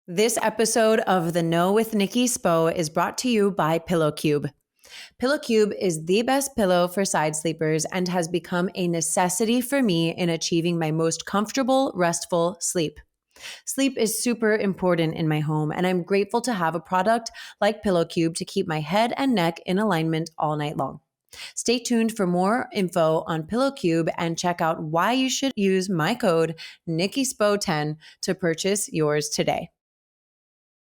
This episode of The Know with Nikki Spo is brought to you by PillowCube. PillowCube is the best pillow for side sleepers and has become a necessity for me in achieving my most comfortable, restful sleep. Sleep is super important in my home, and I'm grateful to have a product like PillowCube to keep my head and neck in alignment all night long. Stay tuned for more info on PillowCube and check out why you should use my code NikkiSpo10 to purchase yours today.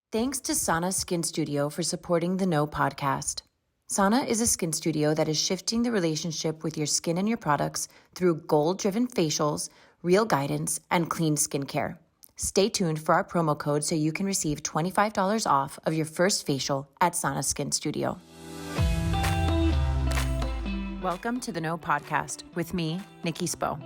Thanks to Sana Skin Studio for supporting the No podcast. Sana is a skin studio that is shifting the relationship with your skin and your products through goal-driven facials, real guidance, and clean skincare. Stay tuned for our promo code so you can receive $25 off of your first facial at Sana Skin Studio. Welcome to the No podcast with me, Nikki Spo.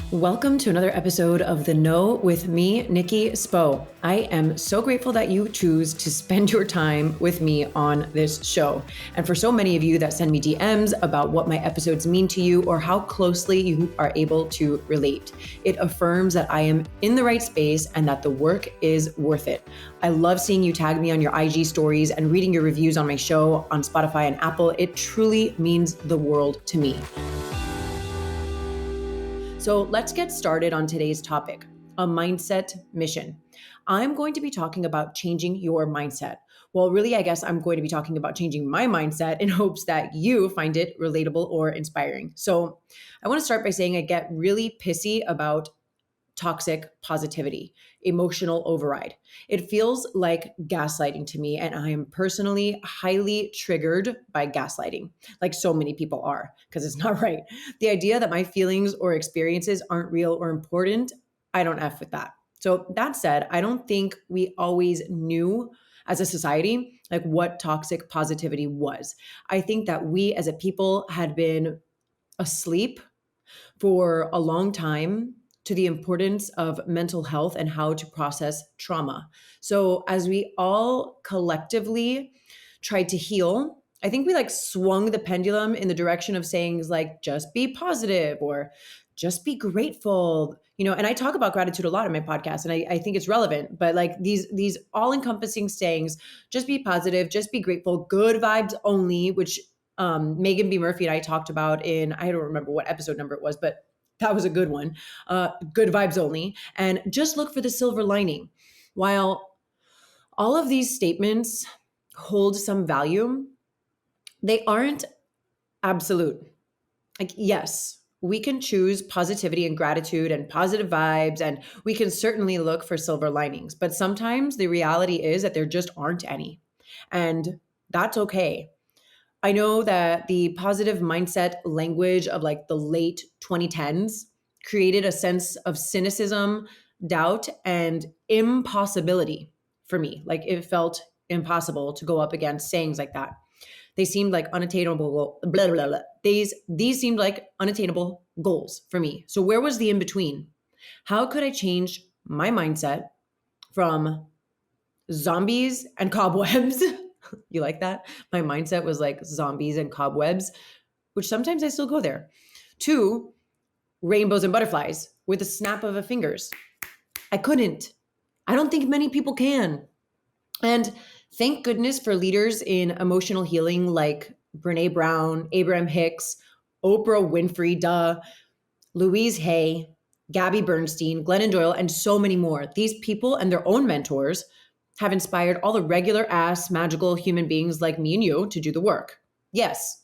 Welcome to another episode of The Know with me, Nikki Spo. I am so grateful that you choose to spend your time with me on this show. And for so many of you that send me DMs about what my episodes mean to you or how closely you are able to relate, it affirms that I am in the right space and that the work is worth it. I love seeing you tag me on your IG stories and reading your reviews on my show on Spotify and Apple. It truly means the world to me. So let's get started on today's topic, a mindset mission. I'm going to be talking about changing your mindset. Well, really, I guess I'm going to be talking about changing my mindset in hopes that you find it relatable or inspiring. So I want to start by saying I get really pissy about toxic positivity, emotional override. It feels like gaslighting to me, and I am personally highly triggered by gaslighting, like so many people are, because it's not right. The idea that my feelings or experiences aren't real or important, I don't F with that. So that said, I don't think we always knew as a society, like what toxic positivity was. I think that we as a people had been asleep for a long time to the importance of mental health and how to process trauma. So as we all collectively tried to heal, I think we like swung the pendulum in the direction of saying like, just be positive or just be grateful, and I talk about gratitude a lot in my podcast and I think it's relevant, but like these all encompassing sayings, just be positive, just be grateful, good vibes only, which Megan B. Murphy and I talked about in, I don't remember what episode number it was, but that was a good one. Good vibes only. And just look for the silver lining. While all of these statements hold some value, they aren't absolute. Like, yes, we can choose positivity and gratitude and positive vibes, and we can certainly look for silver linings. But sometimes the reality is that there just aren't any. And that's okay. I know that the positive mindset language of like the late 2010s created a sense of cynicism, doubt, and impossibility for me. Like it felt impossible to go up against sayings like that. They seemed like unattainable, blah, blah, blah. These seemed like unattainable goals for me. So where was the in between? How could I change my mindset from zombies and cobwebs? You like that? My mindset was like zombies and cobwebs, which sometimes I still go there, to rainbows and butterflies with a snap of a fingers. I couldn't. I don't think many people can. And thank goodness for leaders in emotional healing like Brene Brown, Abraham Hicks, Oprah Winfrey, Louise Hay, Gabby Bernstein, Glennon Doyle, and so many more. These people and their own mentors have inspired all the regular ass magical human beings like me and you to do the work. Yes,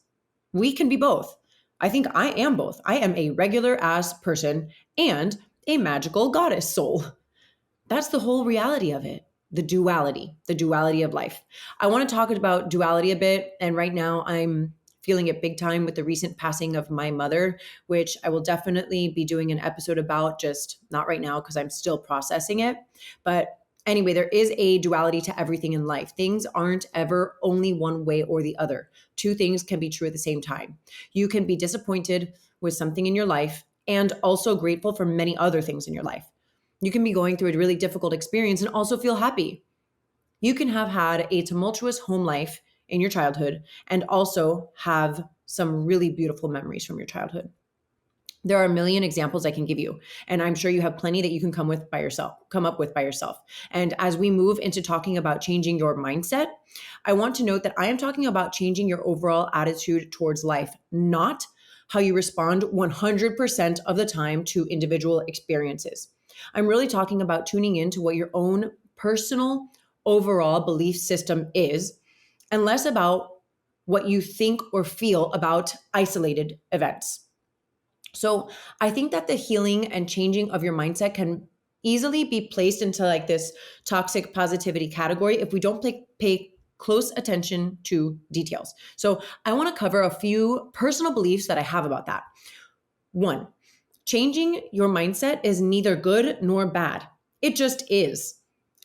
we can be both. I think I am both. I am a regular ass person and a magical goddess soul. That's the whole reality of it. The duality of life. I want to talk about duality a bit. And right now I'm feeling it big time with the recent passing of my mother, which I will definitely be doing an episode about, just not right now because I'm still processing it. But anyway, there is a duality to everything in life. Things aren't ever only one way or the other. Two things can be true at the same time. You can be disappointed with something in your life and also grateful for many other things in your life. You can be going through a really difficult experience and also feel happy. You can have had a tumultuous home life in your childhood and also have some really beautiful memories from your childhood. There are a million examples I can give you, and I'm sure you have plenty that you can come up with by yourself. And as we move into talking about changing your mindset, I want to note that I am talking about changing your overall attitude towards life, not how you respond 100% of the time to individual experiences. I'm really talking about tuning into what your own personal overall belief system is, and less about what you think or feel about isolated events. So I think that the healing and changing of your mindset can easily be placed into like this toxic positivity category if we don't pay close attention to details. So I want to cover a few personal beliefs that I have about that. One, changing your mindset is neither good nor bad. It just is.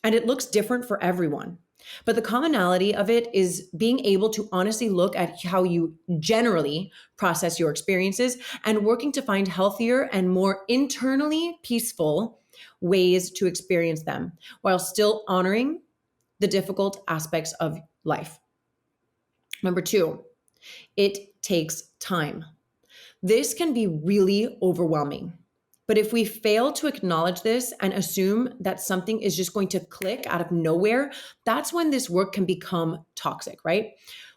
And it looks different for everyone. But the commonality of it is being able to honestly look at how you generally process your experiences and working to find healthier and more internally peaceful ways to experience them while still honoring the difficult aspects of life. Number two, it takes time. This can be really overwhelming. But if we fail to acknowledge this and assume that something is just going to click out of nowhere, that's when this work can become toxic, right?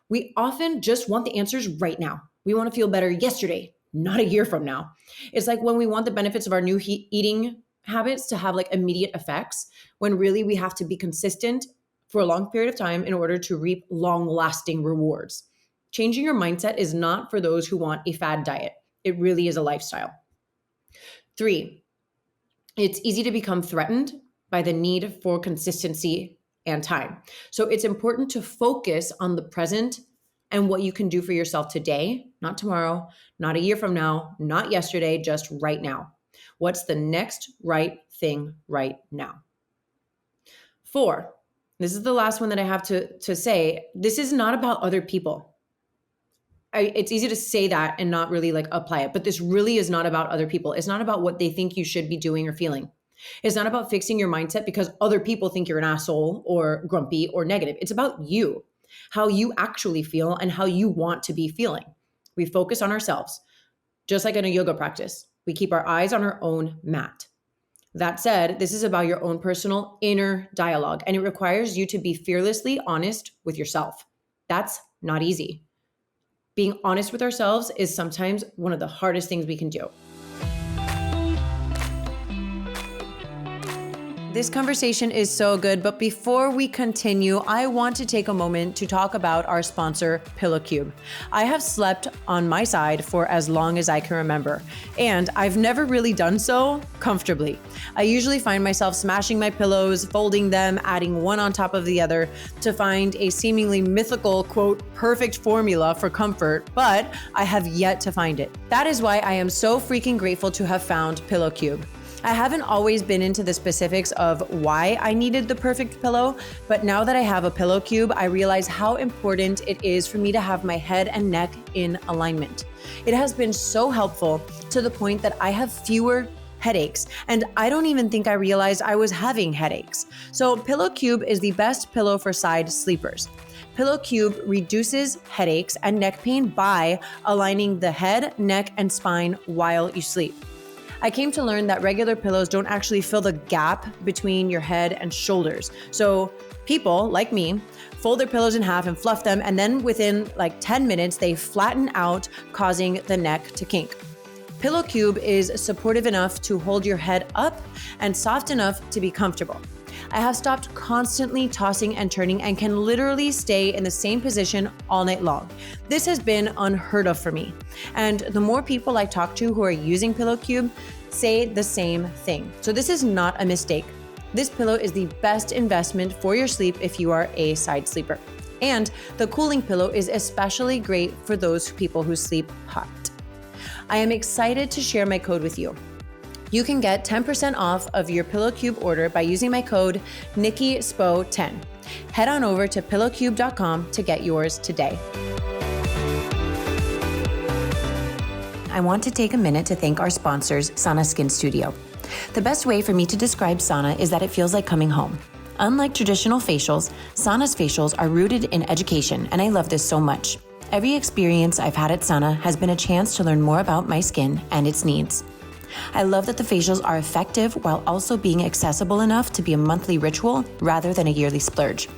We often just want the answers right now. We want to feel better yesterday, not a year from now. It's like when we want the benefits of our new eating habits to have like immediate effects, when really we have to be consistent for a long period of time in order to reap long-lasting rewards. Changing your mindset is not for those who want a fad diet. It really is a lifestyle. Three, it's easy to become threatened by the need for consistency and time. So it's important to focus on the present and what you can do for yourself today, not tomorrow, not a year from now, not yesterday, just right now. What's the next right thing right now? Four, this is the last one that I have to say. This is not about other people. It's easy to say that and not really like apply it, but this really is not about other people. It's not about what they think you should be doing or feeling. It's not about fixing your mindset because other people think you're an asshole or grumpy or negative. It's about you, how you actually feel and how you want to be feeling. We focus on ourselves, just like in a yoga practice. We keep our eyes on our own mat. That said, this is about your own personal inner dialogue, and it requires you to be fearlessly honest with yourself. That's not easy. Being honest with ourselves is sometimes one of the hardest things we can do. This conversation is so good, but before we continue, I want to take a moment to talk about our sponsor, PillowCube. I have slept on my side for as long as I can remember, and I've never really done so comfortably. I usually find myself smashing my pillows, folding them, adding one on top of the other to find a seemingly mythical, quote, perfect formula for comfort, but I have yet to find it. That is why I am so freaking grateful to have found PillowCube. I haven't always been into the specifics of why I needed the perfect pillow, but now that I have a PillowCube, I realize how important it is for me to have my head and neck in alignment. It has been so helpful to the point that I have fewer headaches, and I don't even think I realized I was having headaches. So PillowCube is the best pillow for side sleepers. PillowCube reduces headaches and neck pain by aligning the head, neck, and spine while you sleep. I came to learn that regular pillows don't actually fill the gap between your head and shoulders. So people like me fold their pillows in half and fluff them, and then within like 10 minutes, they flatten out, causing the neck to kink. PillowCube is supportive enough to hold your head up and soft enough to be comfortable. I have stopped constantly tossing and turning and can literally stay in the same position all night long. This has been unheard of for me. And the more people I talk to who are using PillowCube say the same thing. So this is not a mistake. This pillow is the best investment for your sleep if you are a side sleeper. And the cooling pillow is especially great for those people who sleep hot. I am excited to share my code with you. You can get 10% off of your PillowCube order by using my code NikkiSpo10. Head on over to pillowcube.com to get yours today. I want to take a minute to thank our sponsors, Sana Skin Studio. The best way for me to describe Sana is that it feels like coming home. Unlike traditional facials, Sana's facials are rooted in education, and I love this so much. Every experience I've had at Sana has been a chance to learn more about my skin and its needs. I love that the facials are effective while also being accessible enough to be a monthly ritual rather than a yearly splurge.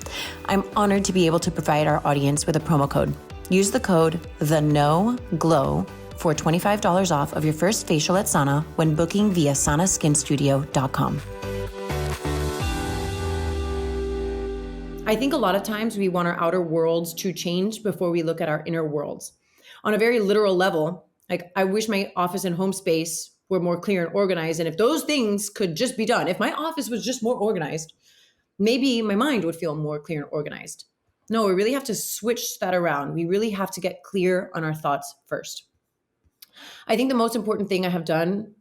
I'm honored to be able to provide our audience with a promo code. Use the code THENOGLOW for $25 off of your first facial at Sana when booking via sanaskinstudio.com. I think a lot of times we want our outer worlds to change before we look at our inner worlds. On a very literal level, like I wish my office and home space were more clear and organized. And if those things could just be done, if my office was just more organized, maybe my mind would feel more clear and organized. No, we really have to switch that around. We really have to get clear on our thoughts first. I think the most important thing I have done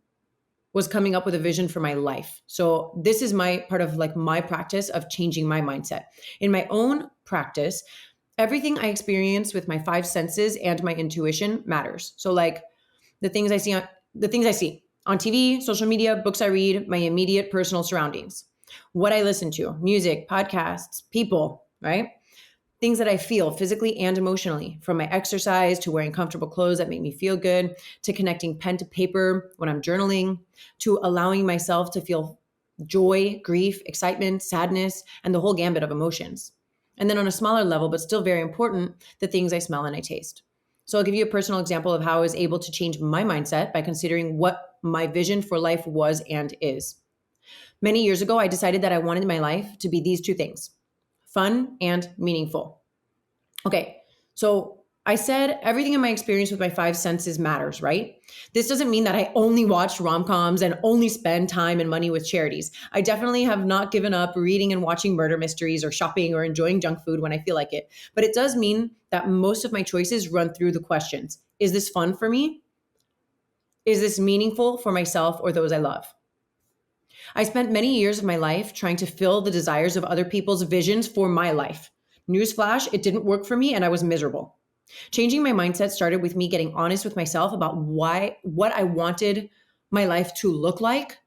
was coming up with a vision for my life. So this is my part of like my practice of changing my mindset. In my own practice, everything I experience with my five senses and my intuition matters. So like the things I see on TV, social media, books I read, my immediate personal surroundings, what I listen to, music, podcasts, people, right? Things that I feel physically and emotionally, from my exercise to wearing comfortable clothes that make me feel good, to connecting pen to paper when I'm journaling, to allowing myself to feel joy, grief, excitement, sadness, and the whole gambit of emotions. And then on a smaller level, but still very important, the things I smell and I taste. So I'll give you a personal example of how I was able to change my mindset by considering what my vision for life was and is. Many years ago, I decided that I wanted my life to be these two things: fun and meaningful. Okay, so I said everything in my experience with my five senses matters, right? This doesn't mean that I only watch rom-coms and only spend time and money with charities. I definitely have not given up reading and watching murder mysteries or shopping or enjoying junk food when I feel like it. But it does mean that most of my choices run through the questions. Is this fun for me? Is this meaningful for myself or those I love? I spent many years of my life trying to fill the desires of other people's visions for my life. Newsflash, it didn't work for me and I was miserable. Changing my mindset started with me getting honest with myself about what I wanted my life to look like,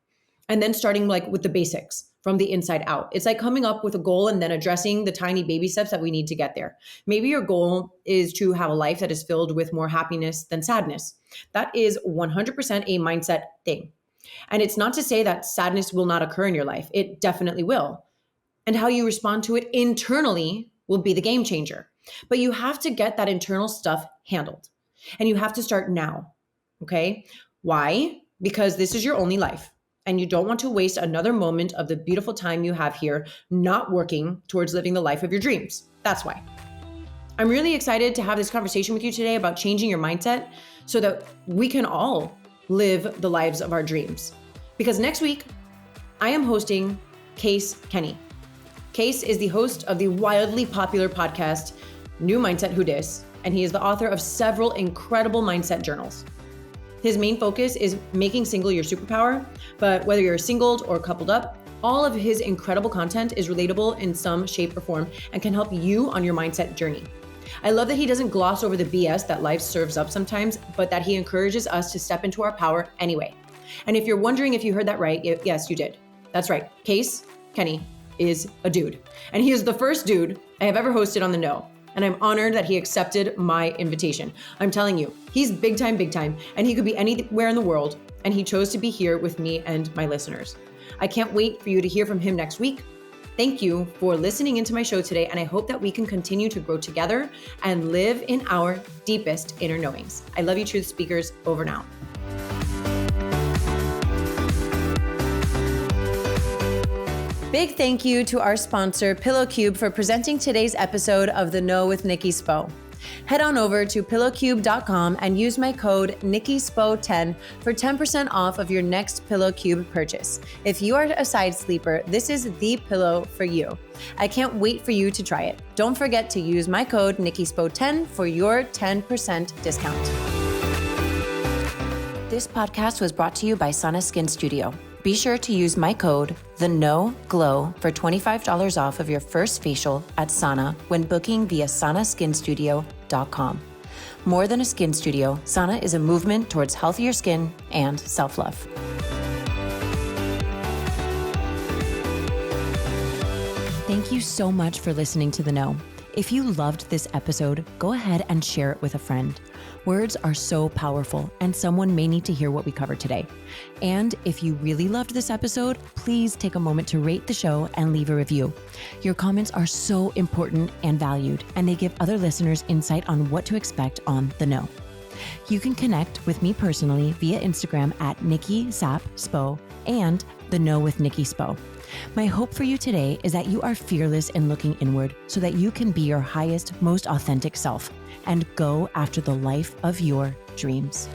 and then starting like with the basics from the inside out. It's like coming up with a goal and then addressing the tiny baby steps that we need to get there. Maybe your goal is to have a life that is filled with more happiness than sadness. That is 100% a mindset thing. And it's not to say that sadness will not occur in your life. It definitely will. And how you respond to it internally will be the game changer. But you have to get that internal stuff handled. And you have to start now. Okay? Why? Because this is your only life. And you don't want to waste another moment of the beautiful time you have here not working towards living the life of your dreams. That's why. I'm really excited to have this conversation with you today about changing your mindset so that we can all live the lives of our dreams. Because next week, I am hosting Case Kenny. Case is the host of the wildly popular podcast, New Mindset Who Dis, and he is the author of several incredible mindset journals. His main focus is making single your superpower, but whether you're singled or coupled up, all of his incredible content is relatable in some shape or form and can help you on your mindset journey. I love that he doesn't gloss over the BS that life serves up sometimes, but that he encourages us to step into our power anyway. And if you're wondering if you heard that right, yes, you did. That's right. Case Kenny is a dude. And he is the first dude I have ever hosted on The Know. And I'm honored that he accepted my invitation. I'm telling you, he's big time, and he could be anywhere in the world. And he chose to be here with me and my listeners. I can't wait for you to hear from him next week. Thank you for listening into my show today, and I hope that we can continue to grow together and live in our deepest inner knowings. I love you, truth speakers. Over now. Big thank you to our sponsor, PillowCube, for presenting today's episode of The Know with Nikki Spo. Head on over to pillowcube.com and use my code NikkiSpo10 for 10% off of your next PillowCube purchase. If you are a side sleeper, this is the pillow for you. I can't wait for you to try it. Don't forget to use my code NikkiSpo10 for your 10% discount. This podcast was brought to you by Sana Skin Studio. Be sure to use my code THENOGLOW for $25 off of your first facial at Sana when booking via sanaskinstudio.com. More than a skin studio, Sana is a movement towards healthier skin and self-love. Thank you so much for listening to The Know. If you loved this episode, go ahead and share it with a friend. Words are so powerful, and someone may need to hear what we covered today. And if you really loved this episode, please take a moment to rate the show and leave a review. Your comments are so important and valued, and they give other listeners insight on what to expect on The Know. You can connect with me personally via Instagram at Nikki Sap Spo and The Know with Nikki Spo. My hope for you today is that you are fearless in looking inward so that you can be your highest, most authentic self and go after the life of your dreams.